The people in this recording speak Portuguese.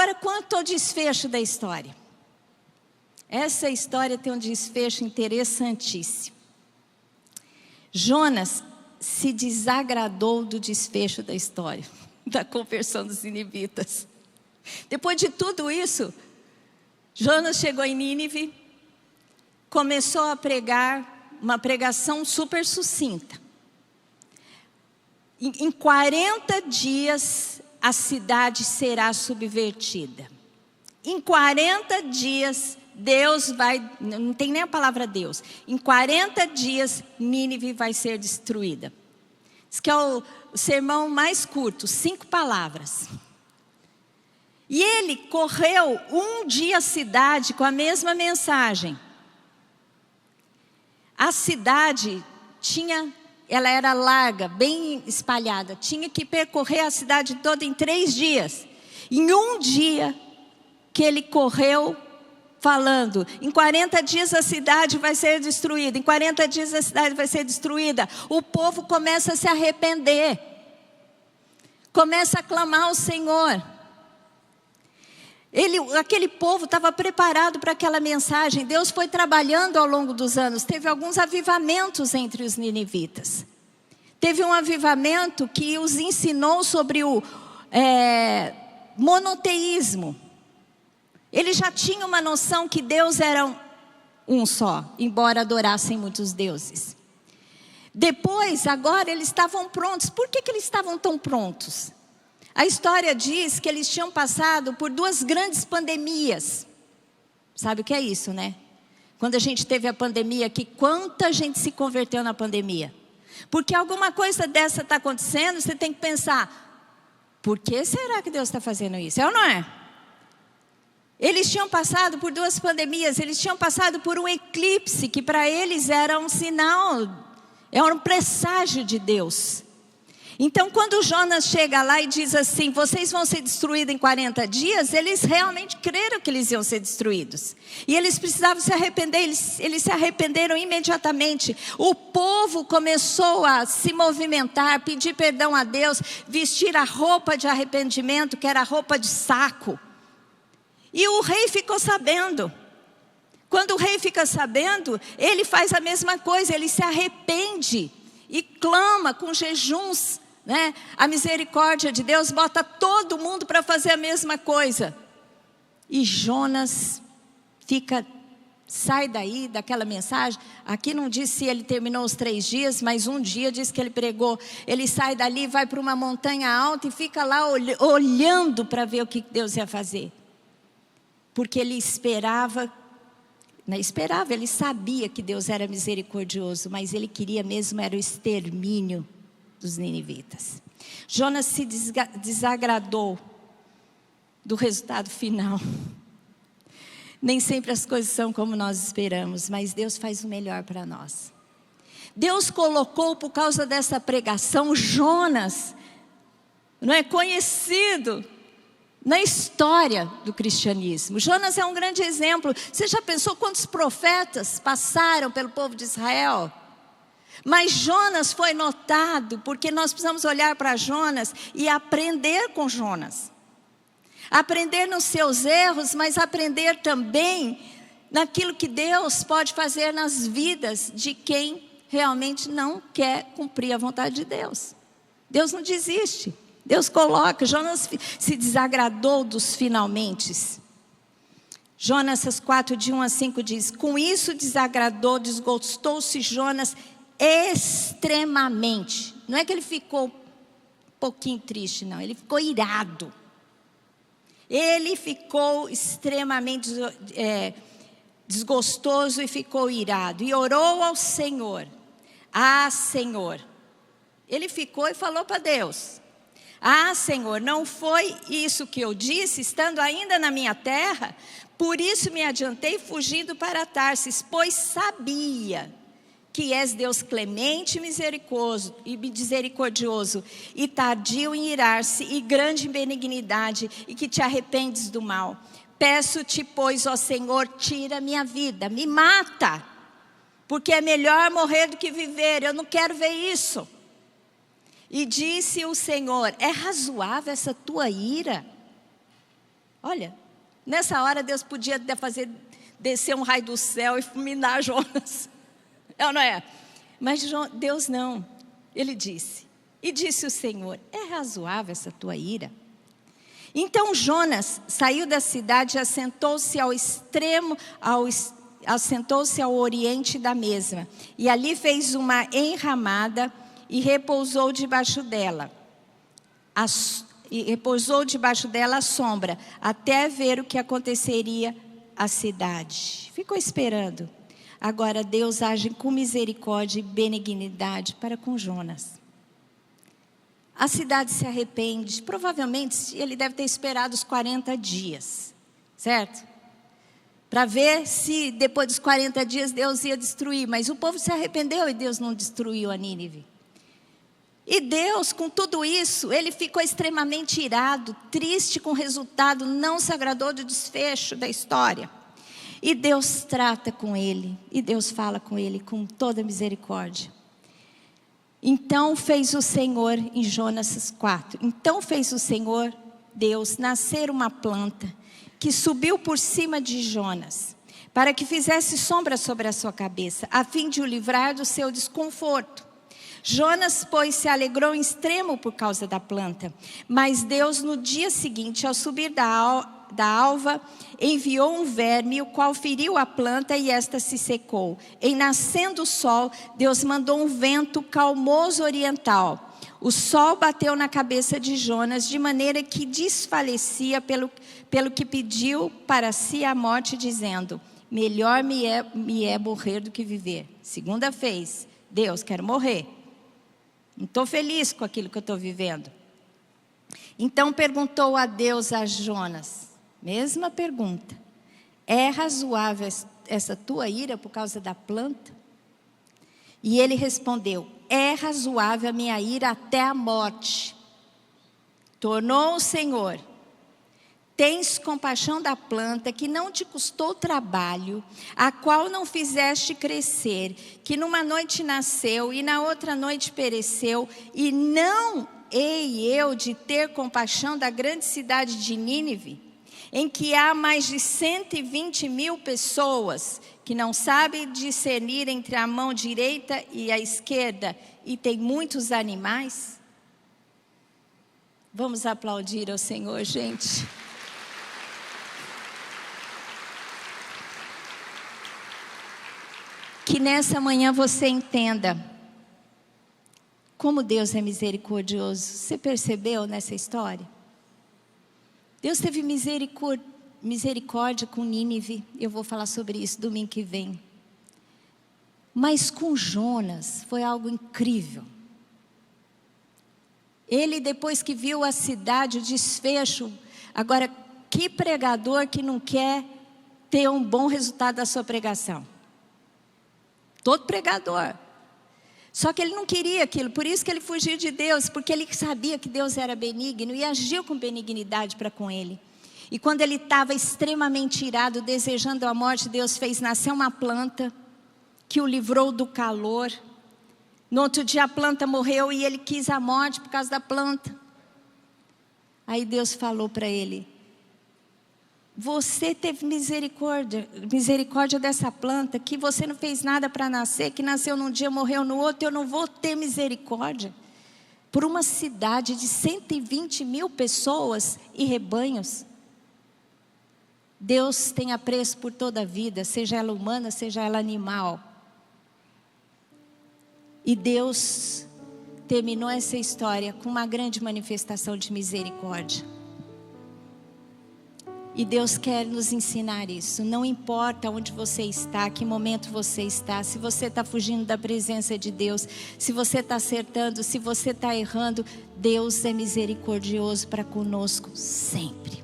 Agora, quanto ao desfecho da história. Essa história tem um desfecho interessantíssimo. Jonas se desagradou do desfecho da história, da conversão dos ninivitas. Depois de tudo isso, Jonas chegou em Nínive, começou a pregar uma pregação super sucinta. Em 40 dias a cidade será subvertida. Em 40 dias Deus vai, não tem nem a palavra Deus, em 40 dias Nínive vai ser destruída. Isso que é o sermão mais curto, 5 palavras. E ele correu um dia a cidade com a mesma mensagem. A cidade ela era larga, bem espalhada, tinha que percorrer a cidade toda em 3 dias. Em um dia que ele correu, falando, em 40 dias a cidade vai ser destruída, em 40 dias a cidade vai ser destruída. O povo começa a se arrepender, começa a clamar ao Senhor. Aquele povo estava preparado para aquela mensagem. Deus foi trabalhando ao longo dos anos. Teve alguns avivamentos entre os ninivitas. Teve um avivamento que os ensinou sobre o monoteísmo. Eles já tinham uma noção que Deus era um só, embora adorassem muitos deuses. Depois, agora eles estavam prontos. Por que eles estavam tão prontos? A história diz que eles tinham passado por 2 grandes pandemias. Sabe o que é isso, né? Quando a gente teve a pandemia aqui, quanta gente se converteu na pandemia? Porque alguma coisa dessa está acontecendo, você tem que pensar, por que será que Deus está fazendo isso? É ou não é? Eles tinham passado por 2 pandemias, eles tinham passado por um eclipse, que para eles era um sinal, era um presságio de Deus. Então, quando Jonas chega lá e diz assim, vocês vão ser destruídos em 40 dias, eles realmente creram que eles iam ser destruídos. E eles precisavam se arrepender, eles se arrependeram imediatamente. O povo começou a se movimentar, pedir perdão a Deus, vestir a roupa de arrependimento, que era a roupa de saco. E o rei ficou sabendo. Quando o rei fica sabendo, ele faz a mesma coisa, ele se arrepende e clama com jejuns, né? A misericórdia de Deus bota todo mundo para fazer a mesma coisa. E Jonas sai daí, daquela mensagem. Aqui não diz se ele terminou os 3 dias, mas um dia diz que ele pregou. Ele sai dali, vai para uma montanha alta e fica lá olhando para ver o que Deus ia fazer. Porque ele ele sabia que Deus era misericordioso, mas ele queria mesmo era o extermínio dos ninivitas. Jonas se desagradou do resultado final. Nem sempre as coisas são como nós esperamos, mas Deus faz o melhor para nós. Deus colocou, por causa dessa pregação, Jonas, não é conhecido na história do cristianismo. Jonas é um grande exemplo. Você já pensou quantos profetas passaram pelo povo de Israel? Mas Jonas foi notado, porque nós precisamos olhar para Jonas e aprender com Jonas. Aprender nos seus erros, mas aprender também naquilo que Deus pode fazer nas vidas de quem realmente não quer cumprir a vontade de Deus. Deus não desiste. Deus coloca. Jonas se desagradou dos finalmentes. Jonas 4, de 1 a 5 diz, com isso desagradou, desgostou-se Jonas extremamente. Não é que ele ficou um pouquinho triste, não. Ele ficou irado. Ele ficou extremamente desgostoso e ficou irado. E orou ao Senhor. Ah, Senhor. Ele ficou e falou para Deus. Ah, Senhor, não foi isso que eu disse, estando ainda na minha terra? Por isso me adiantei fugindo para Tarsis, pois sabia que és Deus clemente e misericordioso, e tardio em irar-se, e grande em benignidade, e que te arrependes do mal. Peço-te, pois, ó Senhor, tira minha vida, me mata, porque é melhor morrer do que viver, eu não quero ver isso. E disse o Senhor, é razoável essa tua ira? Olha, nessa hora Deus podia fazer descer um raio do céu e fulminar Jonas. É ou não é? Mas Deus não. Ele disse, e disse o Senhor, é razoável essa tua ira? Então Jonas saiu da cidade e assentou-se assentou-se ao oriente da mesma. E ali fez uma enramada e repousou debaixo dela. Repousou debaixo dela a sombra, até ver o que aconteceria à cidade. Ficou esperando. Agora Deus age com misericórdia e benignidade para com Jonas. A cidade se arrepende. Provavelmente ele deve ter esperado os 40 dias, certo? Para ver se depois dos 40 dias Deus ia destruir. Mas o povo se arrependeu e Deus não destruiu a Nínive. E Deus, com tudo isso, ele ficou extremamente irado, triste com o resultado, não se agradou do desfecho da história. E Deus trata com ele, e Deus fala com ele com toda misericórdia. Então fez o Senhor, em Jonas 4, então fez o Senhor, Deus, nascer uma planta, que subiu por cima de Jonas, para que fizesse sombra sobre a sua cabeça, a fim de o livrar do seu desconforto. Jonas, pois, se alegrou em extremo por causa da planta. Mas Deus, no dia seguinte, ao subir da alva, enviou um verme, o qual feriu a planta e esta se secou. Em nascendo o sol, Deus mandou um vento calmoso oriental. O sol bateu na cabeça de Jonas, de maneira que desfalecia pelo que pediu para si a morte, dizendo, melhor me é morrer do que viver. Segunda vez, Deus, quero morrer. Não estou feliz com aquilo que eu estou vivendo. Então perguntou a Deus a Jonas, mesma pergunta, é razoável essa tua ira por causa da planta? E ele respondeu, é razoável a minha ira até a morte. Tornou o Senhor, tens compaixão da planta que não te custou trabalho, a qual não fizeste crescer, que numa noite nasceu e na outra noite pereceu, e não hei eu de ter compaixão da grande cidade de Nínive, em que há mais de 120 mil pessoas que não sabem discernir entre a mão direita e a esquerda, e tem muitos animais? Vamos aplaudir ao Senhor, gente. Que nessa manhã você entenda como Deus é misericordioso. Você percebeu nessa história? Deus teve misericórdia com Nínive. Eu vou falar sobre isso domingo que vem. Mas com Jonas foi algo incrível. Ele, depois que viu a cidade, o desfecho. Agora, que pregador que não quer ter um bom resultado da sua pregação? Todo pregador. Só que ele não queria aquilo, por isso que ele fugiu de Deus, porque ele sabia que Deus era benigno e agiu com benignidade para com ele. E quando ele estava extremamente irado, desejando a morte, Deus fez nascer uma planta que o livrou do calor. No outro dia a planta morreu e ele quis a morte por causa da planta. Aí Deus falou para ele, você teve misericórdia dessa planta, que você não fez nada para nascer, que nasceu num dia, morreu no outro, eu não vou ter misericórdia por uma cidade de 120 mil pessoas e rebanhos. Deus tem apreço por toda a vida, seja ela humana, seja ela animal. E Deus terminou essa história com uma grande manifestação de misericórdia. E Deus quer nos ensinar isso. Não importa onde você está, que momento você está, se você está fugindo da presença de Deus, se você está acertando, se você está errando, Deus é misericordioso para conosco sempre.